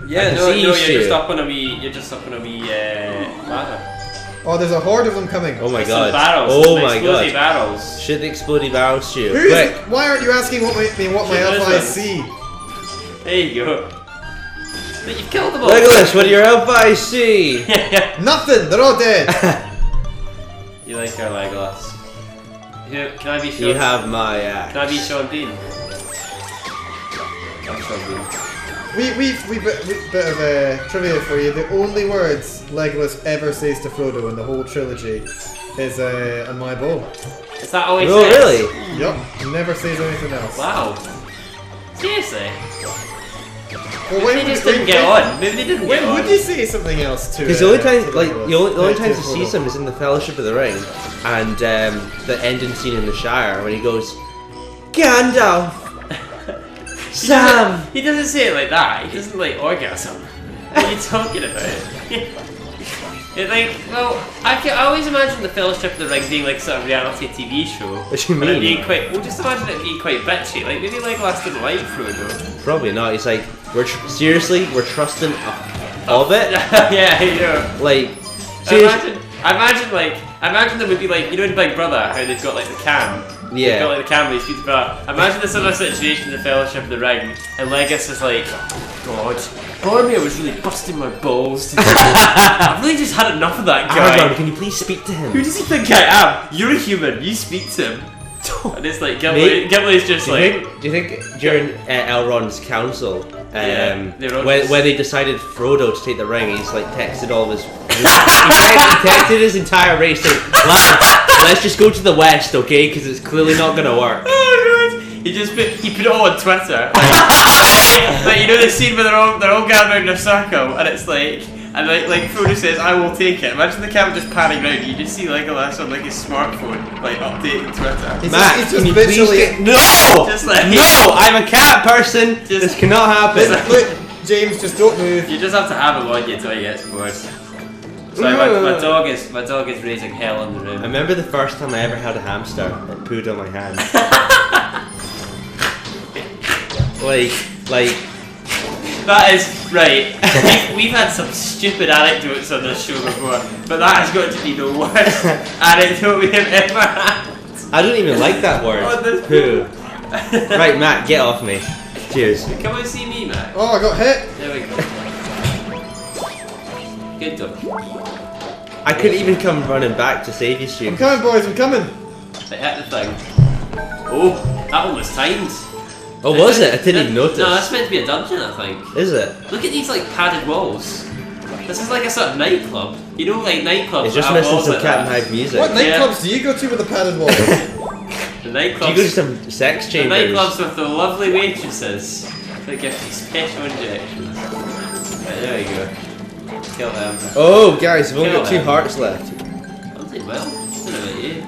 Yeah, no, you're Stu. just up on a wee. You're just up on a wee ladder. Oh, there's a horde of them coming. Oh my There's god. some barrels. Oh some my explodey god. barrels. Shoot the exploding barrels, Stu. Who's? Quick. Why aren't you asking what my Shoot alpha those see? There you go. But you've killed them all. Legolas, what do your alpha see? Nothing. They're all dead. You like our Legolas. Here, can I be Sean? You have my axe. Can I be Sean Bean? I'm Sean Bean. We bit of trivia for you. The only words Legolas ever says to Frodo in the whole trilogy is on my bow. Is that always Oh, says? really? Yup. Never says anything else. Wow. Seriously? Well, Maybe they just didn't get on. Maybe they didn't When get on. would you say something else to? Because the only time, to like, Legolas? the only To times he Frodo. sees him is in the Fellowship of the Ring, and the ending scene in the Shire when he goes, Gandalf, Sam. He doesn't say it like that. He doesn't like orgasm. What are you talking about? It's like, well, I always imagine the Fellowship of the Ring being like sort of reality TV show. What do you And it mean? being quite, well, just imagine it being quite bitchy. Like maybe Legolas didn't like Frodo. Probably not. He's like, seriously, we're trusting of it. Yeah, you know. Like, I imagine there would be like, you know in Big Brother how they've got like the cam. Yeah. They've got like the camera, he speaks about. Imagine this sort of situation in the Fellowship of the Ring, and Legolas is like, God, Boromir was really busting my balls today. I've really just had enough of that guy. Aragorn, can you please speak to him? Who does he think I am? You're a human, you speak to him. And it's like, Gimli's just do you like... think during Elrond's council, they were all when just- they decided Frodo to take the ring, he's like texted all of his... he texted his entire race saying, lads, let's just go to the west, okay? Because it's clearly not going to work. Oh god! He put it all on Twitter. Like you know the scene where they're all gathered in a circle and it's like Frodo says, I will take it. Imagine the camera just panning round, you just see Legolas on like his smartphone, like updating Twitter. Matt, He's can just you please literally- get... No! Just like- No! I'm a cat person! This cannot happen. Look, James, just don't move. You just have to have him on you until he gets bored. Sorry, my dog is raising hell in the room. I remember the first time I ever held a hamster. It pooed on my hand. like... That is right. We've had some stupid anecdotes on this show before, but that has got to be the worst anecdote we have ever had. I don't even like that word. Oh, this Poo. Right, Matt, get off me. Cheers. Come and see me, Matt. Oh, I got hit. There we go. Good dog. I couldn't even come running back to save you, I'm Stu. coming, boys. I'm coming. They hit the thing. Oh, that one was timed. Oh, was it? I didn't even notice. No, that's meant to be a dungeon, I think. Is it? Look at these like padded walls. This is like a sort of nightclub. You know, like nightclubs. It's just that have missing walls some like cat and that. hide music. What Yeah. nightclubs do you go to with a padded wall? The Do nightclubs. you go to some sex The chambers? nightclubs with the lovely waitresses that give you special injections. Right, there you go. Kill them. Oh, guys, we've only got Kill 2 them. hearts left. I'm doing well. I don't know about you.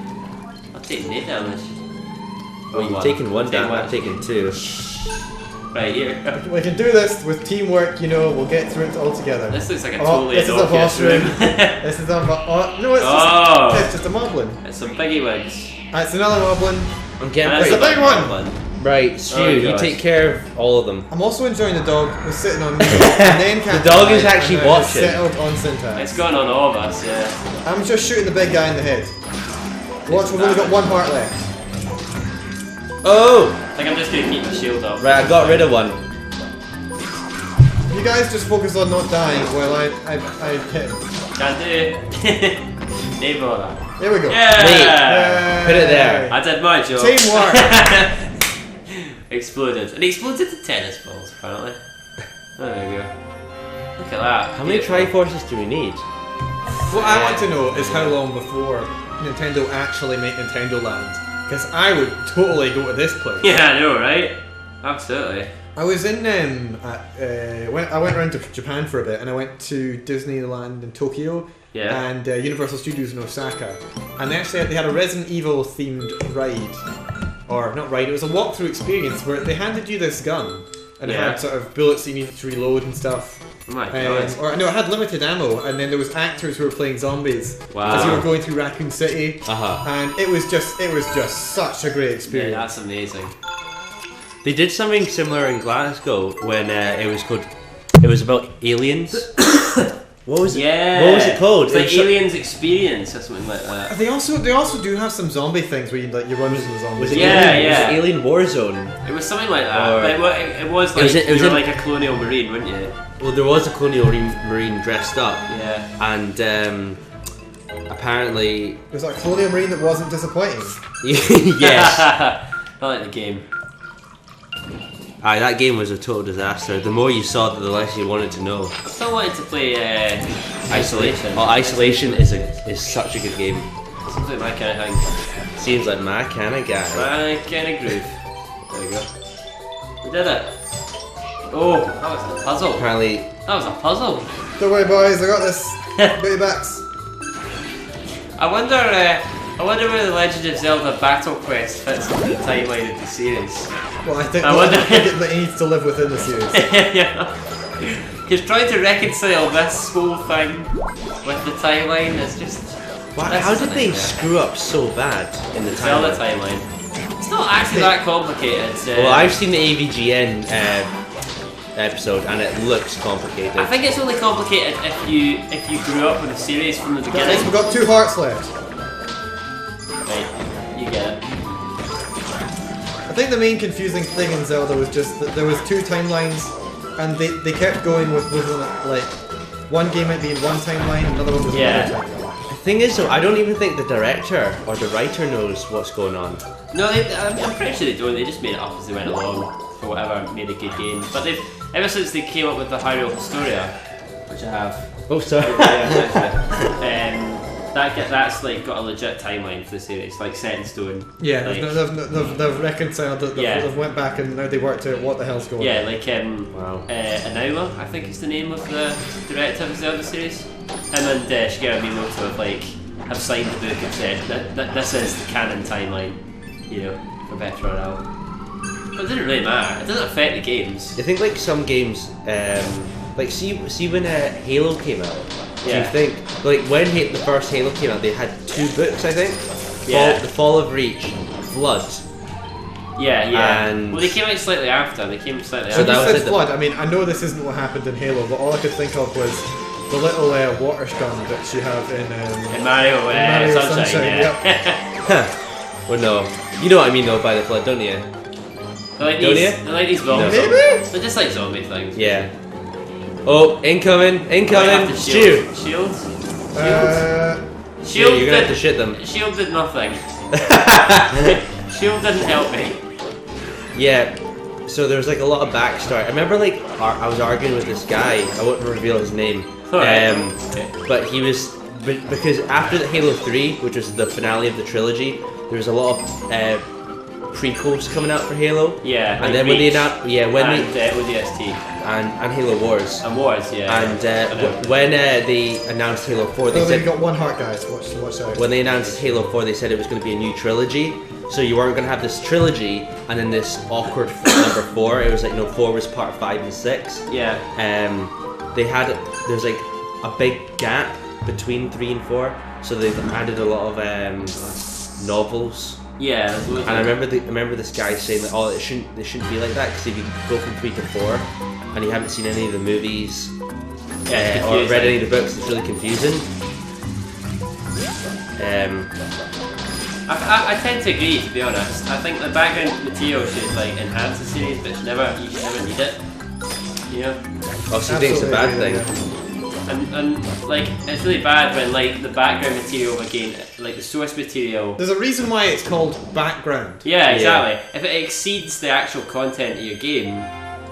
I've taken 8 damage. Well, you've One. taken 1 Take down, one. I've taken 2. Right here. We can do this with teamwork, you know, we'll get through it all together. This looks like a Oh, totally this is a innocuous boss room. room. This is a no, it's Oh. just, it's just a moblin. It's some piggy wigs. It's another moblin. I'm getting That's It's a right. big one. one. Right, Stu, Oh, you gosh. take care of all of them. I'm also enjoying the dog who's sitting on me and then can't The dog is die, actually and now watching. settled on syntax. It's gone on all of us, yeah. I'm just shooting the big guy in the head. Watch, we've only got 1 heart left. Oh! I think I'm just gonna keep the shield up. Right, I got rid of one. You guys just focus on not dying while I hit him. Can't do. Name order. There we go. Yeah! Put it there. I did my job. Teamwork. Exploded. And he exploded to tennis balls, apparently. Oh, there we go. Look at that. How many Beautiful. Triforces do we need? What I want to know is how long before Nintendo actually make Nintendo Land. Because I would totally go to this place. Yeah, I know, right? Absolutely. I was in I went around to Japan for a bit, and I went to Disneyland in Tokyo Yeah. and Universal Studios in Osaka, and they had a Resident Evil themed ride, or not ride. It was a walkthrough experience where they handed you this gun, and it Yeah. had sort of bullets you needed to reload and stuff. Oh my god. Or no, it had limited ammo, and then there was actors who were playing zombies as you were Wow. going through Raccoon City, and it was just such a great Yeah, experience. that's amazing. They did something similar in Glasgow when it was called It was about aliens. What was it? Yeah. What was it called? It's like Aliens Experience or something like that. They also do have some zombie things where you run into the zombies. Was it Yeah, Alien, yeah. Was it Alien Warzone? It was something like that. Or- But it was like it was you were in- like a colonial marine, weren't you? Well, there was a colonial marine dressed up, Yeah. and apparently, It was like a colonial marine that wasn't disappointing. yes, I like the game. aye, that game was a total disaster. The more you saw, the less you wanted to know. I still wanted to play Isolation. Oh, Isolation is such a good game. Seems like my kind of thing. Seems like my kind of guy. My kind of groove. There we go. We did it. Oh, that was a puzzle. Apparently, That was a puzzle. Don't worry, boys. I got this. Got your backs. I wonder where the Legend of Zelda Battle Quest fits into the timeline of the series. Well, I think I wonder- that he needs to live within the series. Yeah. Because trying to reconcile this whole thing with the timeline is just. how did they screw up so bad in the Zelda timeline? timeline? It's not actually that complicated. Well, I've seen the AVGN episode, and it looks complicated. I think it's only complicated if you grew up with the series from the Guys, beginning. we've got 2 hearts left. Right, you get it. I think the main confusing thing in Zelda was just that there was 2 timelines, and they kept going with like one game might be in one timeline, another one was in Yeah. another timeline. The thing is, though, I don't even think the director or the writer knows what's going on. No, I'm pretty sure they don't. They just made it up as they went along for whatever made a good game. But they've ever since they came up with the Hyrule Historia, which I have. Oh, sorry. That's like got a legit timeline for the series, like set in stone. Yeah, like, they've reconciled it. They've went back and now they worked out what the hell's going on. yeah, like Wow. Anauma, I think is the name of the director of the Zelda series. Him and Shigeru Miyamoto have signed the book and said that this is the canon timeline, you know, for better or ill. But it doesn't really matter. It doesn't affect the games. I think like some games, like see when Halo came out. Do you Yeah. think like when the first Halo came out, they had 2 books, I think. Yeah. The Fall of Reach, Flood. Yeah. And- Well, they came out slightly after. They came slightly So When after. that you was said it, the- flood, I mean, I know this isn't what happened in Halo, but all I could think of was the little water gun that you have in In Mario, Mario Sunshine, Sunshine, yeah. Well, no, you know what I mean though by the Flood, don't you? They're Don't like these zombie No. things. Maybe? They're just like zombie things. Yeah. Oh, incoming, You have to Stew. Shield. Stew, you're gonna have to shit them. Shield did nothing. Shield didn't help me. Yeah. So there was like a lot of backstory. I remember like I was arguing with this guy. I won't reveal his name. Alright. But he was because after the Halo 3, which was the finale of the trilogy, there was a lot of prequels coming out for Halo. Yeah. And like then when they Reach announced, ODST and Halo Wars. and Wars, yeah. And when they announced Halo 4, they Well, said you've got 1 heart, guys. Watch out. when they announced Halo 4, they said it was going to be a new trilogy. So you weren't going to have this trilogy and then this awkward number 4. It was like, no, 4 was part 5 and 6. Yeah. There's like a big gap between 3 and 4. So they've added a lot of novels. Yeah. There's loads And I of- remember this guy saying that, oh, it shouldn't be like that because if you go from 3 to 4 and you haven't seen any of the movies Yeah, it's or read confusing. any of the books, it's really confusing. I tend to agree, to be honest. I think the background material should like enhance the series, but you should never need it. You know? Also, I think it's a bad thing. And like it's really bad when like the background material of a game, like the source material. There's a reason why it's called background. Yeah, exactly. If it exceeds the actual content of your game,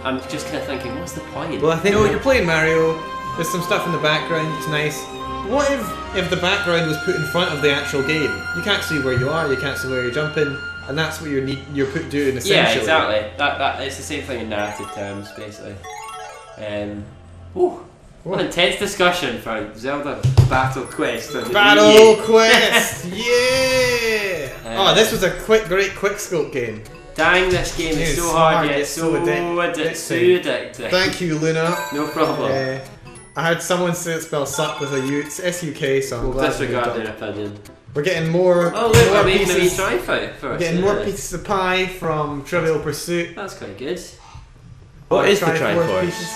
I'm just kind of thinking, what's the point? Well, I think You know, you're playing Mario. There's some stuff in the background. It's nice. What if the background was put in front of the actual game? You can't see where you are. You can't see where you're jumping, and that's what you're put doing essentially. Yeah, exactly. That it's the same thing in narrative terms, basically. What intense discussion for Zelda Battle Quest. On the Battle Wii. Quest, yeah! Oh, this was a great quick scope game. Dang, this game is It's so so hard, hard, yet it's so so addicting. Thank you, Luna. No problem. I heard someone say it spelled suck with a U. It's S-U-K, so I'm We'll glad. disregard we their opinion. We're getting more. Oh look, more we're making a wee pieces. try fight first. We're getting more yeah. pieces of pie from Trivial Pursuit. That's quite good. what is the Triforce Triforce? pieces.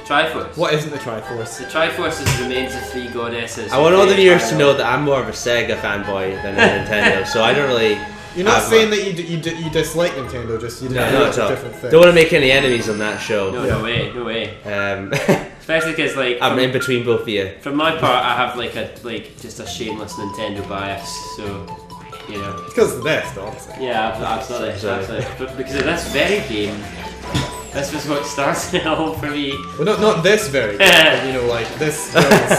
The Triforce. What isn't the Triforce? The Triforce is the remains of 3 goddesses. I want all the viewers to know that I'm more of a Sega fanboy than a Nintendo, so I don't really. You're not saying that you dislike Nintendo, just you No, know not it's at a all. different thing. Don't want to make any enemies on that show. No, no way, no way. Especially because like I'm in between both of you. For my part, I have just a shameless Nintendo bias, so you know. It's because it's the best, obviously. Yeah, absolutely, Sorry. absolutely. But because of this very game, this was what started it all for me. Well, not this very game, you know, like this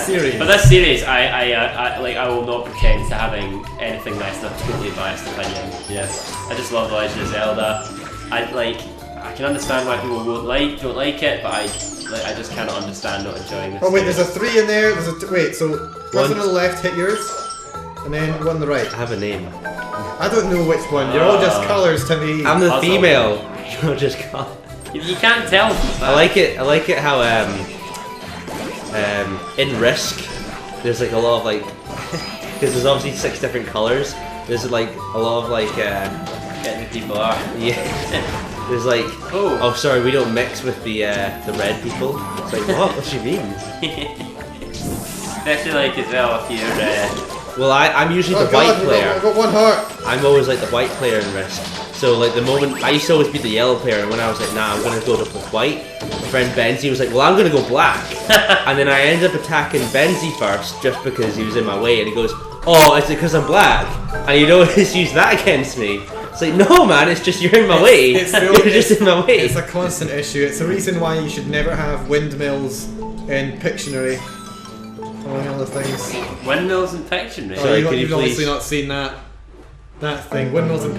series. But this series, I will not pretend to having anything less than a totally biased opinion. Yeah, I just love The Legend of Zelda. I can understand why people don't like it, but I just cannot understand not enjoying this. Oh wait, there's a 3 in there. Wait, so person One- on the left hit yours, and then one on the right. I have a name. I don't know which one. You're all just colours to me. I'm the Puzzle. female. You're just called. You can't tell. I like it how in Risk there's like a lot of like because there's obviously 6 different colours. There's like a lot of like Getting the people are. yeah. There's like oh sorry, we don't mix with the red people. It's like what do you mean? Especially like as well if you're. Well, I'm usually the Oh God, white player. I've got 1 heart. I'm always like the white player in Risk. So like the moment I used to always be the yellow player, and when I was like, nah, I'm gonna go with white. My friend Benzie was like, well, I'm gonna go black, and then I ended up attacking Benzie first just because he was in my way, and he goes, oh, is it because I'm black? And you'd always use that against me. It's like, no, man, it's just you're in my way. You're just in my way. It's a constant issue. It's a reason why you should never have windmills in Pictionary. Among other things. Windmills and Pictionary. Oh, Sorry, you've could you obviously please- not seen that thing. Windmills in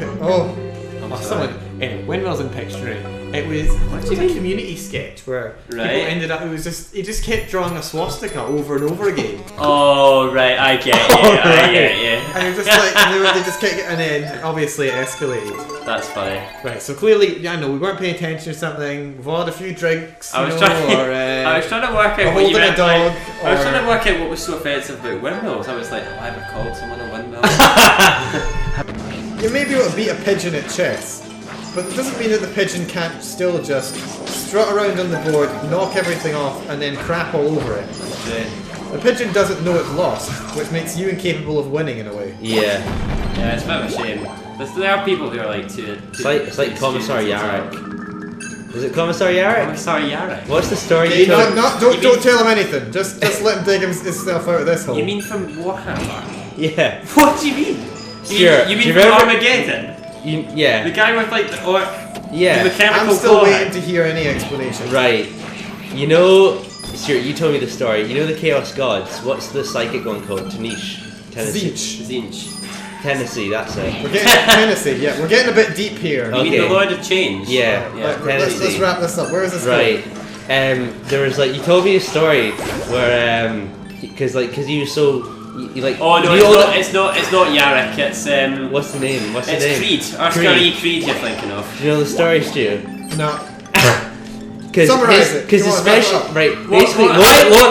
someone. Anyway, Windmills in Pictionary. It was a community sketch where people ended up. He just kept drawing a swastika over and over again. Oh right, I get you. I get you. And you're just like, and they just kept, and then obviously it escalated. That's funny. Right, so clearly, yeah, I know we weren't paying attention to something. We've had a few drinks. I was I trying to work out what holding you meant. a dog. I was trying to work out what was so offensive about windmills. I was like, have I ever called someone a windmill? You may be able to beat a pigeon at chess, but it doesn't mean that the pigeon can't still just strut around on the board, knock everything off, and then crap all over it. The pigeon doesn't know it's lost, which makes you incapable of winning in a way. Yeah. Yeah, it's a bit of a shame. There are people who are like too. It's like Commissar Yarrick. Is it Commissar Yarrick? Commissar Yarrick. What's the story Okay, you told? don't tell him anything. Just let him dig himself out of this hole. You mean from Warhammer? Yeah. What do you mean? Sure. You Do mean you from remember- Armageddon? Yeah. The guy with like the orc, Yeah. the mechanical I'm still claw waiting head. to hear any explanation. Right. You know, Stuart, you told me the story. You know the Chaos Gods? What's the psychic one called? Tennessee. Zinch. Tennessee, that's it. We're getting Tennessee. Yeah, we're getting a bit deep here. You mean Okay. the Lord of Change? Yeah. Right, Tennessee. let's wrap this up. Where is this Right. going? There was like, you told me a story where, cause he was so, you like. Oh no, you know it's not Yarrick. It's What's the name? What's the It's name? Creed. Oscar E. Creed. You're thinking of. Do you know the story, Stu? No. Because Summarize it. Because Come on, especially wrap it up. right, basically,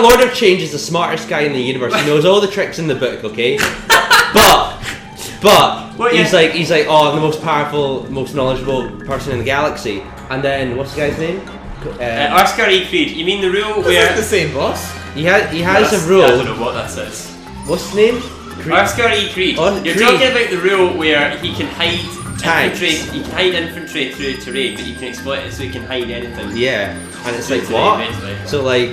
Lord of Change is the smartest guy in the universe. He knows all the tricks in the book, okay? But What, he's yeah? like, oh, I'm the most powerful, most knowledgeable person in the galaxy. And then what's the guy's name? Oscar E. Creed. You mean the rule This where isn't the same, boss. He has That's- a rule. I don't know what that says. What's his name? Creed. Oscar E. Creed. Oh, You're Creed. talking about the rule where he can hide Tanks. infantry. He can hide infantry through terrain, but you can exploit it so he can hide anything. Yeah, and it's Through like terrain, what? basically. So like,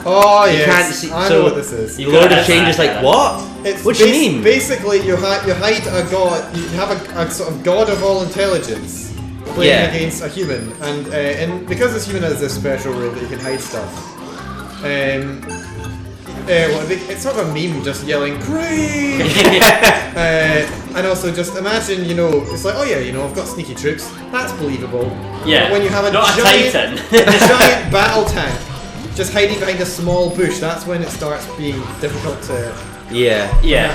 Oh you yes, can't see. I so know what this is. You the Lord got of it. Change is like Yeah. what? It's What do you mean? Basically, you hide a god. You have a sort of god of all intelligence playing Yeah. against a human, and because this human has this special rule that you can hide stuff. It's sort of a meme, just yelling "Creed!" and also just imagine, it's like, oh yeah, I've got sneaky troops. That's believable. Yeah. But when you have a Not a giant, titan. a giant battle tank just hiding behind a small bush, that's when it starts being difficult to Yeah. Yeah.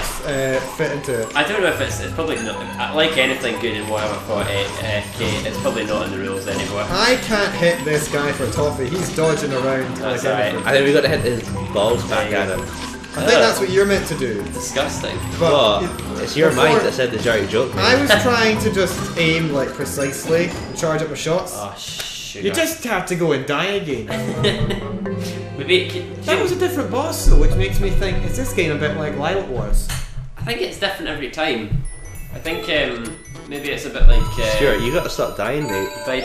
fit into it. I don't know if it's probably not like anything good in Warhammer 40k. It's probably not in the rules anymore. I can't hit this guy for toffee. He's dodging around That's like alright. anything. I think we got to hit his balls back at him. I think that's what you're meant to do. Disgusting. But What? It's your before- mind that said the dirty joke. I was trying to just aim like precisely and charge up my shots. Oh sugar. You just have to go and die again. Maybe That was a different boss though, which makes me think, is this game a bit like Lilac Wars? I think it's different every time. I think maybe it's a bit like. Stuart, you gotta stop dying, mate. Like,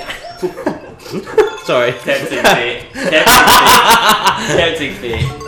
Sorry. tempting fate. Tempting fate. Tempting fate.